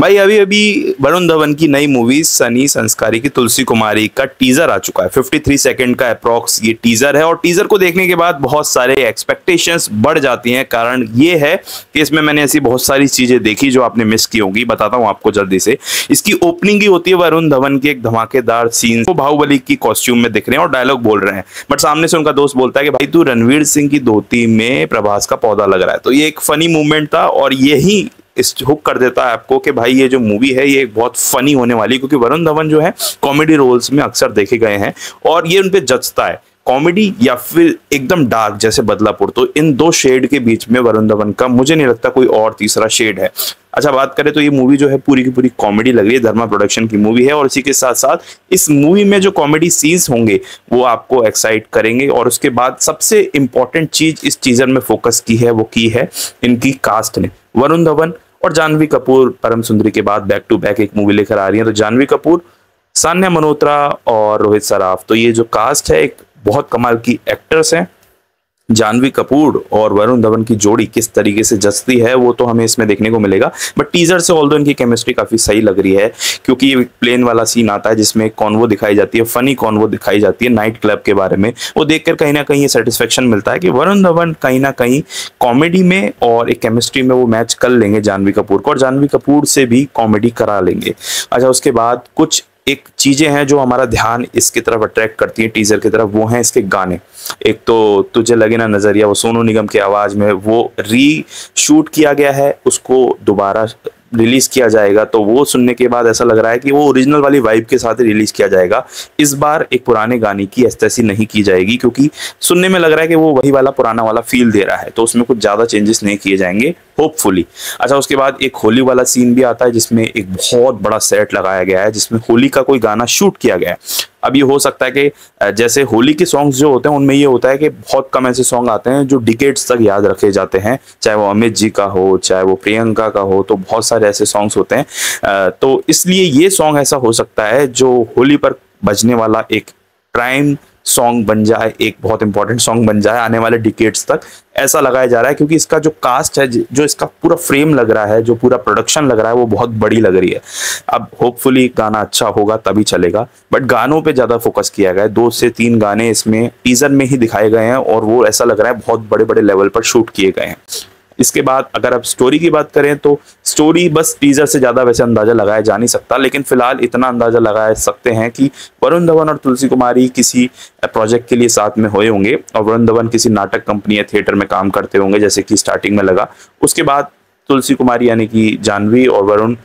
भाई अभी अभी वरुण धवन की नई मूवी सनी संस्कारी की तुलसी कुमारी का टीजर आ चुका है। 53 सेकंड का अप्रॉक्स ये टीजर है और टीजर को देखने के बाद बहुत सारे एक्सपेक्टेशंस बढ़ जाती हैं। कारण ये है कि इसमें मैंने ऐसी बहुत सारी चीजें देखी जो आपने मिस की होंगी। बताता हूँ आपको जल्दी से। इसकी ओपनिंग ही होती है वरुण धवन की एक धमाकेदार सीन, वो बाहुबली की कॉस्ट्यूम में दिख रहे हैं और डायलॉग बोल रहे हैं, बट सामने से उनका दोस्त बोलता है कि भाई तू रणवीर सिंह की धोती में प्रभास का पौधा लग रहा है। तो ये एक फनी मूवमेंट था और यही इस हुक कर देता है आपको कि भाई ये जो मूवी है ये बहुत फनी होने वाली, क्योंकि वरुण धवन जो है कॉमेडी रोल्स में अक्सर देखे गए हैं और ये उनपे जचता है, कॉमेडी या फिर एकदम डार्क जैसे बदलापुर। तो इन दो शेड के बीच में वरुण धवन का मुझे नहीं लगता कोई और तीसरा शेड है। अच्छा, बात करें तो ये मूवी जो है पूरी की पूरी कॉमेडी लग रही है, धर्मा प्रोडक्शन की मूवी है और इसी के साथ साथ इस मूवी में जो कॉमेडी सीन्स होंगे वो आपको एक्साइट करेंगे। और उसके बाद सबसे इंपॉर्टेंट चीज इस टीजर में फोकस की है, वो की है इनकी कास्ट ने। वरुण धवन और जानवी कपूर परम सुंदरी के बाद बैक टू बैक एक मूवी लेकर आ रही है। तो जानवी कपूर, सान्या मल्होत्रा और रोहित सराफ, तो ये जो कास्ट है एक बहुत कमाल की एक्टर्स हैं। जानवी कपूर और वरुण धवन की जोड़ी किस तरीके से जचती है वो तो हमें इसमें देखने को मिलेगा, बट टीजर से ऑल्दो इनकी केमिस्ट्री काफी सही लग रही है, क्योंकि ये प्लेन वाला सीन आता है जिसमें कॉन्वो दिखाई जाती है, फनी कॉन्वो दिखाई जाती है नाइट क्लब के बारे में। वो देखकर कहीं ना कहीं ये सेटिस्फेक्शन मिलता है कि वरुण धवन कहीं ना कहीं कॉमेडी में और एक केमिस्ट्री में वो मैच कर लेंगे जानवी कपूर को, और जानवी कपूर से भी कॉमेडी करा लेंगे। अच्छा, उसके बाद कुछ एक चीजें हैं जो हमारा ध्यान इसकी तरफ अट्रैक्ट करती हैं टीजर की तरफ, वो हैं इसके गाने। एक तो तुझे लगे ना नजरिया, वो सोनू निगम की आवाज में वो री शूट किया गया है, उसको दोबारा रिलीज किया जाएगा। तो वो सुनने के बाद ऐसा लग रहा है कि वो ओरिजिनल वाली वाइब के साथ ही रिलीज किया जाएगा। इस बार एक पुराने गाने की एस्थेसी नहीं की जाएगी, क्योंकि सुनने में लग रहा है कि वो वही वाला पुराना वाला फील दे रहा है, तो उसमें कुछ ज्यादा चेंजेस नहीं किए जाएंगे होपफुली। अच्छा, उसके बाद एक होली वाला सीन भी आता है जिसमें एक बहुत बड़ा सेट लगाया गया है, जिसमें होली का कोई गाना शूट किया गया है। अब ये हो सकता है कि जैसे होली के सॉन्ग्स जो होते हैं उनमें ये होता है कि बहुत कम ऐसे सॉन्ग आते हैं जो डिकेड्स तक याद रखे जाते हैं, चाहे वो अमित जी का हो चाहे वो प्रियंका का हो, तो बहुत सारे ऐसे सॉन्ग्स होते हैं। तो इसलिए ये सॉन्ग ऐसा हो सकता है जो होली पर बजने वाला एक प्राइम सॉन्ग बन जाए, एक बहुत इंपॉर्टेंट सॉन्ग बन जाए आने वाले डिकेड्स तक, ऐसा लगाया जा रहा है। क्योंकि इसका जो कास्ट है, जो इसका पूरा फ्रेम लग रहा है, जो पूरा प्रोडक्शन लग रहा है, वो बहुत बड़ी लग रही है। अब होपफुली गाना अच्छा होगा तभी चलेगा, बट गानों पे ज्यादा फोकस किया गया है। 2 से 3 गाने इसमें टीजर में ही दिखाए गए हैं और वो ऐसा लग रहा है बहुत बड़े बड़े लेवल पर शूट किए गए हैं। इसके बाद अगर आप स्टोरी की बात करें तो स्टोरी बस टीजर से ज्यादा वैसे अंदाजा लगाया जा नहीं सकता, लेकिन फिलहाल इतना अंदाजा लगा सकते हैं कि वरुण धवन और तुलसी कुमारी किसी प्रोजेक्ट के लिए साथ में हुए होंगे और वरुण धवन किसी नाटक कंपनी या थिएटर में काम करते होंगे, जैसे कि स्टार्टिंग में लगा। उसके बाद तुलसी कुमारी यानी कि जानवी और वरुण